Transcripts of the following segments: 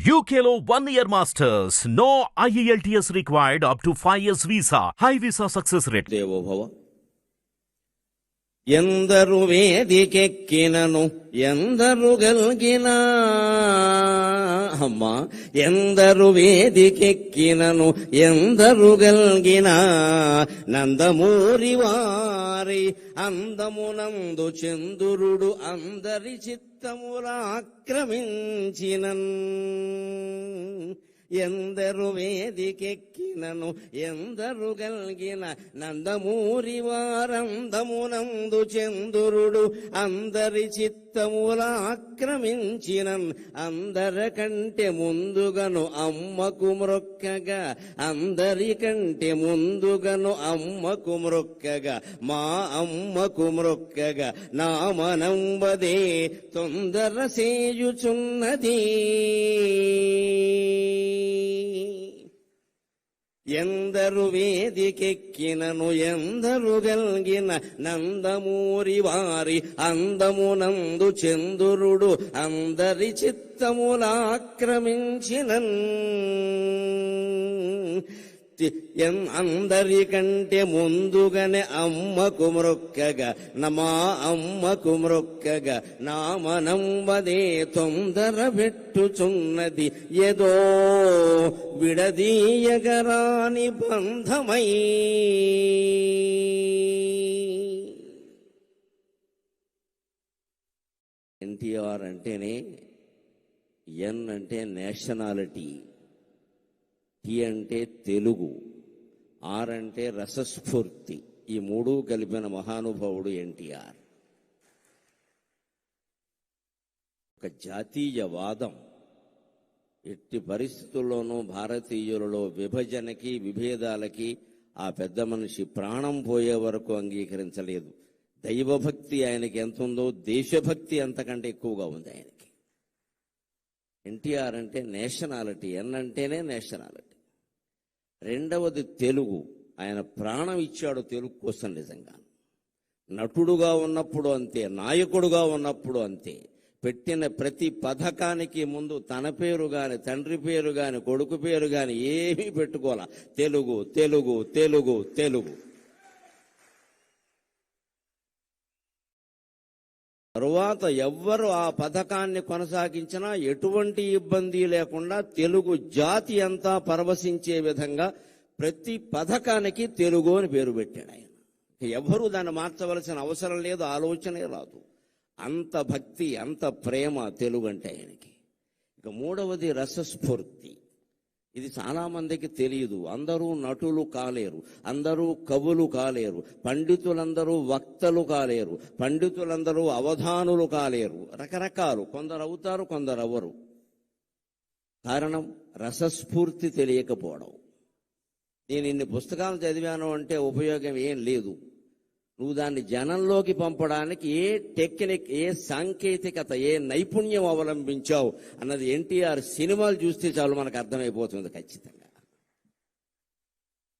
UKLO 1 year masters. No IELTS required up to 5 years visa. High visa success rate. దేవోభవ ఎందరు వేదికెక్కినను ఎందరు గల్గిన అమ్మా ఎందరు వేదికెక్కినను ఎందరు గల్గిన నందమూరి వారి అందమునందు చంద్రుడు అందరి చిత్తముల ఆక్రమించినన్ ఎందరు వేదికెక్కినను ఎందరు గల్గిన నందమూరి వారందమునందు చంద్రుడు అందరి చిత్తముల ఆక్రమించినన్ అందరికంటే ముందుగను అమ్మకు మ్రొక్కగా అందరికంటే ముందుగను అమ్మకు మ్రొక్కగా మా అమ్మకు మ్రొక్కగా నా మనంబదే తొందర సేయుచున్నది ఎందరు వేదికెక్కినను ఎందరు గల్గిన నందమూరి వారి అందమునందు చంద్రుడు అందరి చిత్తముల ఆక్రమించినన్ అందరికంటే ముందుగానే అమ్మకు మ్రొక్కగా మా అమ్మకు మ్రొక్కగా నా మనంబదే తొందర పెట్టుచున్నది ఏదో విడదీయగరాని బంధమై ఎన్టీఆర్ అంటేనే ఎన్ అంటే నేషనాలిటీ, టీ అంటే తెలుగు, ఆర్ అంటే రసస్ఫూర్తి. ఈ మూడు కలిపిన మహానుభావుడు ఎన్టీఆర్. ఒక జాతీయవాదం ఎట్టి పరిస్థితుల్లోనూ భారతీయులలో విభజనకి విభేదాలకి ఆ పెద్ద మనిషి ప్రాణం పోయే వరకు అంగీకరించలేదు. దైవభక్తి ఆయనకి ఎంత ఉందో దేశభక్తి అంతకంటే ఎక్కువగా ఉంది ఆయనకి. ఎన్టీఆర్ అంటే నేషనాలిటీ, ఎన్ అంటేనే నేషనాలిటీ. రెండవది తెలుగు. ఆయన ప్రాణం ఇచ్చాడు తెలుగు కోసం. నిజంగా నటుడుగా ఉన్నప్పుడు అంతే, నాయకుడుగా ఉన్నప్పుడు అంతే. పెట్టిన ప్రతి పథకానికి ముందు తన పేరు గాని తండ్రి పేరు గాని కొడుకు పేరు గాని ఏమీ పెట్టుకోవాల. తెలుగు తెలుగు తెలుగు తెలుగు. తరువాత ఎవ్వరు ఆ పథకాన్ని కొనసాగించినా ఎటువంటి ఇబ్బంది లేకుండా తెలుగు జాతి అంతా పరవశించే విధంగా ప్రతి పథకానికి తెలుగు అని పేరు పెట్టాడు ఆయన. ఎవరు దాన్ని మార్చవలసిన అవసరం లేదు, ఆలోచనే రాదు. అంత భక్తి, అంత ప్రేమ తెలుగు అంటే ఆయనకి. ఇక మూడవది రసస్ఫూర్తి. ఇది చాలా మందికి తెలియదు. అందరూ నటులు కాలేరు, అందరూ కవులు కాలేరు, పండితులందరూ వక్తలు కాలేరు, పండితులందరూ అవధానులు కాలేరు. రకరకాలు, కొందరు అవుతారు, కొందరు అవ్వరు. కారణం రసస్ఫూర్తి తెలియకపోవడం. నేను ఇన్ని పుస్తకాలు చదివాను అంటే ఉపయోగం ఏం లేదు. నువ్వు దాన్ని జనంలోకి పంపడానికి ఏ టెక్నిక్, ఏ సాంకేతికత, ఏ నైపుణ్యం అవలంబించావు అన్నది ఎన్టీఆర్ సినిమాలు చూస్తే చాలు మనకు అర్థమైపోతుంది ఖచ్చితంగా.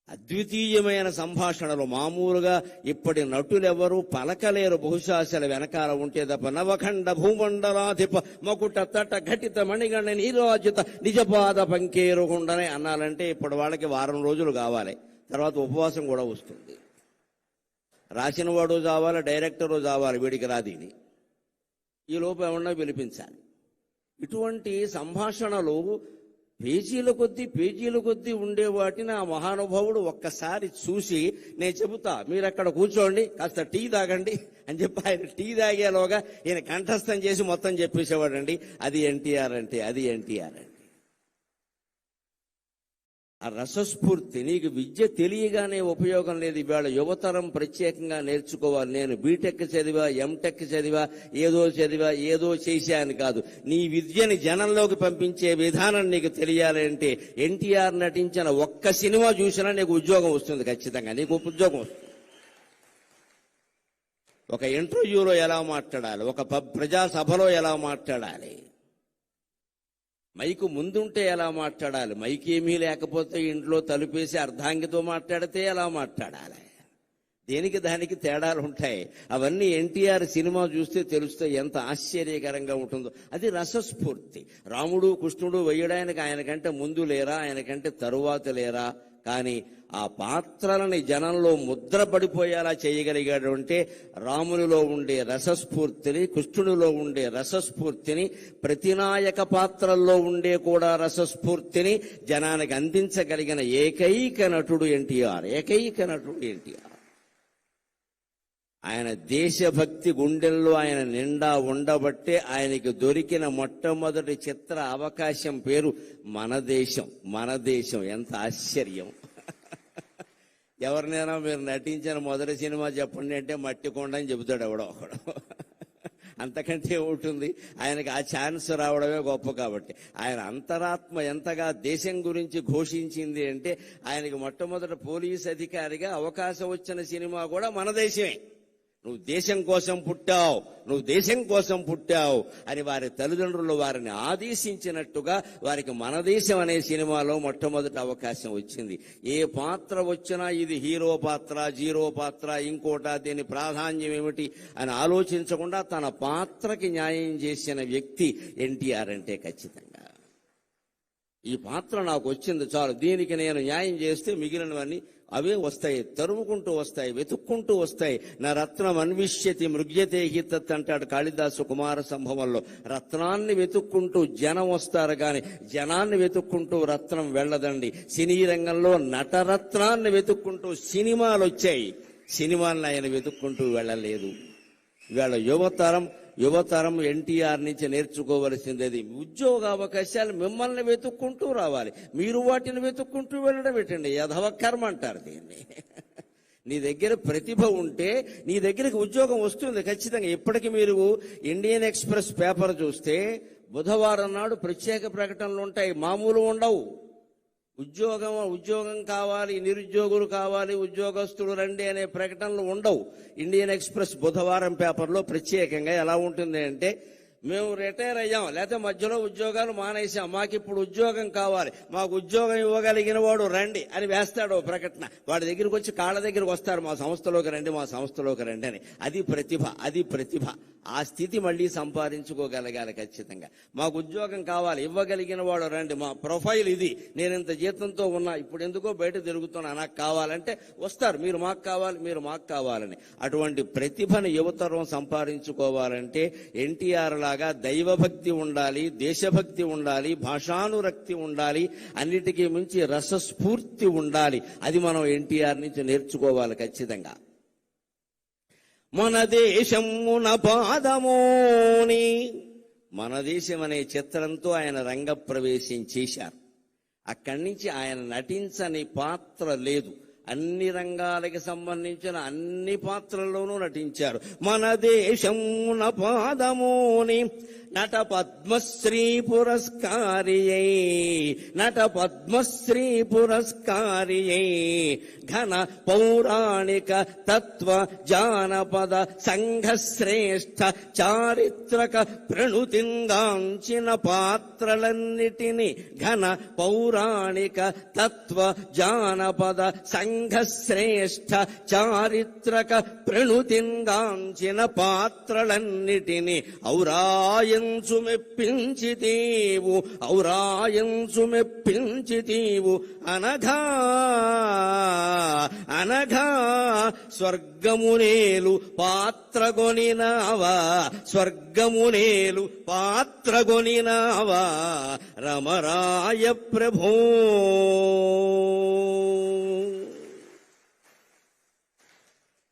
అద్వితీయమైన సంభాషణలు. మామూలుగా ఇప్పటి నటులెవరూ పలకలేరు. బహుశా అసలు వెనకాల ఉంటే తప్ప. నవఖండ భూమండలాధిప మకుట తట ఘటిత మణిగణ నీరాజిత నిజపాద పంకేరుగుండనే అన్నాలంటే ఇప్పుడు వాళ్ళకి వారం రోజులు కావాలి. తర్వాత ఉపవాసం కూడా వస్తుంది. రాసిన వాడు చావాలి, డైరెక్టరు చావాలి, వీడికి రాదీని. ఈ లోపు ఏమన్నా పిలిపించాలి. ఇటువంటి సంభాషణలు పేజీల కొద్దీ ఉండే వాటిని ఆ మహానుభావుడు ఒక్కసారి చూసి, నేను చెబుతా, మీరు అక్కడ కూర్చోండి, కాస్త టీ తాగండి అని చెప్పి ఆయన టీ తాగేలోగా ఈయన కంఠస్థం చేసి మొత్తం చెప్పేసేవాడండి. అది ఎన్టీఆర్ అంటే, అది ఎన్టీఆర్ అంటే. ఆ రసస్ఫూర్తి. నీకు విద్య తెలియగానే ఉపయోగం లేదు. ఇవాళ యువతరం ప్రత్యేకంగా నేర్చుకోవాలి. నేను బీటెక్ చదివా, ఎంటెక్ చదివా, ఏదో చేశాను కాదు. నీ విద్యని జనంలోకి పంపించే విధానం నీకు తెలియాలి అంటే ఎన్టీఆర్ నటించిన ఒక్క సినిమా చూసినా నీకు ఉద్యోగం వస్తుంది. ఖచ్చితంగా నీకు ఉద్యోగం వస్తుంది. ఒక ఇంటర్వ్యూలో ఎలా మాట్లాడాలి, ఒక ప్రజాసభలో ఎలా మాట్లాడాలి, మైకు ముందుంటే ఎలా మాట్లాడాలి, మైక్ ఏమీ లేకపోతే ఇంట్లో తలుపేసి అర్ధాంగితో మాట్లాడితే ఎలా మాట్లాడాలి, దేనికి దానికి తేడాలు ఉంటాయి. అవన్నీ ఎన్టీఆర్ సినిమా చూస్తే తెలుస్తాయి ఎంత ఆశ్చర్యకరంగా ఉంటుందో. అది రసస్ఫూర్తి. రాముడు కృష్ణుడు వేయడానికి ఆయనకంటే ముందు లేరా, ఆయనకంటే తరువాత లేరా, కానీ ఆ పాత్రలని జనంలో ముద్ర పడిపోయేలా చేయగలిగాడు అంటే రామునిలో ఉండే రసస్ఫూర్తిని, కృష్ణుడిలో ఉండే రసస్ఫూర్తిని, ప్రతినాయక పాత్రల్లో ఉండే కూడా రసస్ఫూర్తిని జనానికి అందించగలిగిన ఏకైక నటుడు ఎన్టీఆర్. ఏకైక నటుడు ఎన్టీఆర్. ఆయన దేశభక్తి గుండెల్లో ఆయన నిండా ఉండబట్టే ఆయనకి దొరికిన మొట్టమొదటి చిత్ర అవకాశం పేరు మన దేశం. మన దేశం ఎంత ఆశ్చర్యం. ఎవరినైనా మీరు నటించిన మొదటి సినిమా చెప్పండి అంటే మట్టికొండ అని చెబుతాడు ఎవడో ఒకడు. అంతకంటే ఉంటుంది. ఆయనకి ఆ ఛాన్స్ రావడమే గొప్ప. కాబట్టి ఆయన అంతరాత్మ ఎంతగా దేశం గురించి ఘోషించింది అంటే ఆయనకి మొట్టమొదటి పోలీస్ అధికారిగా అవకాశం వచ్చిన సినిమా కూడా మన దేశమే. నువ్వు దేశం కోసం పుట్టావు, నువ్వు దేశం కోసం పుట్టావు అని వారి తల్లిదండ్రులు వారిని ఆదేశించినట్టుగా వారికి మన దేశం అనే సినిమాలో మొట్టమొదటి అవకాశం వచ్చింది. ఏ పాత్ర వచ్చినా ఇది హీరో పాత్ర, జీరో పాత్ర, ఇంకోట, దీని ప్రాధాన్యం ఏమిటి అని ఆలోచించకుండా తన పాత్రకి న్యాయం చేసిన వ్యక్తి ఎన్టీఆర్ అంటే ఖచ్చితంగా. ఈ పాత్ర నాకు వచ్చింది చాలు, దీనికి నేను న్యాయం చేస్తే మిగిలినవన్నీ అవే వస్తాయి, తరుముకుంటూ వస్తాయి, వెతుక్కుంటూ వస్తాయి. నా రత్నం అన్విష్యతి మృగ్యతే హితత్ అంటాడు కాళిదాసు కుమార సంభవంలో. రత్నాన్ని వెతుక్కుంటూ జనం వస్తారు కానీ జనాన్ని వెతుక్కుంటూ రత్నం వెళ్ళదండి. సినీ రంగంలో నటరత్నాన్ని వెతుక్కుంటూ సినిమాలు వచ్చాయి, సినిమాలను ఆయన వెతుక్కుంటూ వెళ్ళలేదు. ఇవాళ యువతరం ఎన్టీఆర్ నుంచి నేర్చుకోవలసింది ఉద్యోగ అవకాశాలు మిమ్మల్ని వెతుక్కుంటూ రావాలి, మీరు వాటిని వెతుక్కుంటూ వెళ్ళడం పెట్టండి. యధవ కర్మ అంటారు దీన్ని. నీ దగ్గర ప్రతిభ ఉంటే నీ దగ్గరికి ఉద్యోగం వస్తుంది ఖచ్చితంగా. ఇప్పటికీ మీరు ఇండియన్ ఎక్స్ప్రెస్ పేపర్ చూస్తే బుధవారం నాడు ప్రత్యేక ప్రకటనలు ఉంటాయి, మామూలు ఉండవు. ఉద్యోగం కావాలి, నిరుద్యోగులు కావాలి, ఉద్యోగస్తులు రండి అనే ప్రకటనలు ఉండవు. ఇండియన్ ఎక్స్ప్రెస్ బుధవారం పేపర్లో ప్రత్యేకంగా ఎలా ఉంటుంది అంటే, మేము రిటైర్ అయ్యాం, లేకపోతే మధ్యలో ఉద్యోగాలు మానేసాం, మాకు ఇప్పుడు ఉద్యోగం కావాలి, మాకు ఉద్యోగం ఇవ్వగలిగిన వాడు రండి అని వేస్తాడు ప్రకటన. వాడి దగ్గరికి వచ్చి కాళ్ళ దగ్గరికి వస్తారు, మా సంస్థలోకి రండి, మా సంస్థలోకి రండి అని. అది ప్రతిభ, అది ప్రతిభ. ఆ స్థితి మళ్ళీ సంపాదించుకోగలగాలి ఖచ్చితంగా. మాకు ఉద్యోగం కావాలి, ఇవ్వగలిగిన వాడు రండి, మా ప్రొఫైల్ ఇది, నేను ఇంత జీతంతో ఉన్నా, ఇప్పుడు ఎందుకో బయట తిరుగుతున్నా, నాకు కావాలంటే వస్తారు, మీరు మాకు కావాలి, మీరు మాకు కావాలని. అటువంటి ప్రతిభను యువతరం సంపాదించుకోవాలంటే ఎన్టీఆర్ లాగా దైవభక్తి ఉండాలి, దేశభక్తి ఉండాలి, భాషానురక్తి ఉండాలి, అన్నిటికీ మించి రసస్ఫూర్తి ఉండాలి. అది మనం ఎన్టీఆర్ నుంచి నేర్చుకోవాలి ఖచ్చితంగా. మన దేశమున పాదమోని, మన దేశం అనే చిత్రంతో ఆయన రంగప్రవేశం చేశారు. అక్కడి నుంచి ఆయన నటించని పాత్ర లేదు. అన్ని రంగాలకి సంబంధించిన అన్ని పాత్రల్లోనూ నటించారు. మన దేశమున పాదమోని నట పద్మశ్రీ పురస్కారియై, నట పద్మశ్రీ పురస్కారియై, ఘన పౌరాణిక తత్వ జానపద సంఘ శ్రేష్ఠ చారిత్రక ప్రణుతింగాంచిన పాత్రలన్నిటినీ, ఘన పౌరాణిక తత్వ జానపద సంఘ శ్రేష్ఠ చారిత్రక ప్రణుతింగాంచిన పాత్రలన్నిటినీ ఔరాయంచు మెప్పించితీవు, ఔరాయంచు మెప్పించితీవు అనఘా అనఘా స్వర్గమునేలు పాత్రగొనినావా, స్వర్గమునేలు పాత్రగొనినావా రమరాయ ప్రభో.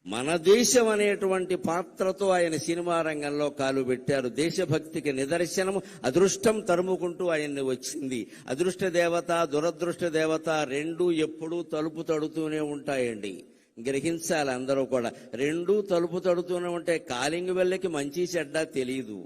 మన దేశం అనేటువంటి పాత్రతో ఆయన సినిమా రంగంలో కాలు పెట్టారు. దేశభక్తికి నిదర్శనం అదృష్టం తరుముకుంటూ ఆయన్ని వచ్చింది. అదృష్ట దేవత, దురదృష్ట దేవత రెండూ ఎప్పుడూ తలుపు తడుతూనే ఉంటాయండి. గ్రహించాలి అందరూ కూడా. రెండూ తలుపు తడుతూనే ఉంటాయి. కాలింగ్ వెళ్ళకి మంచి చెడ్డ తెలీదు.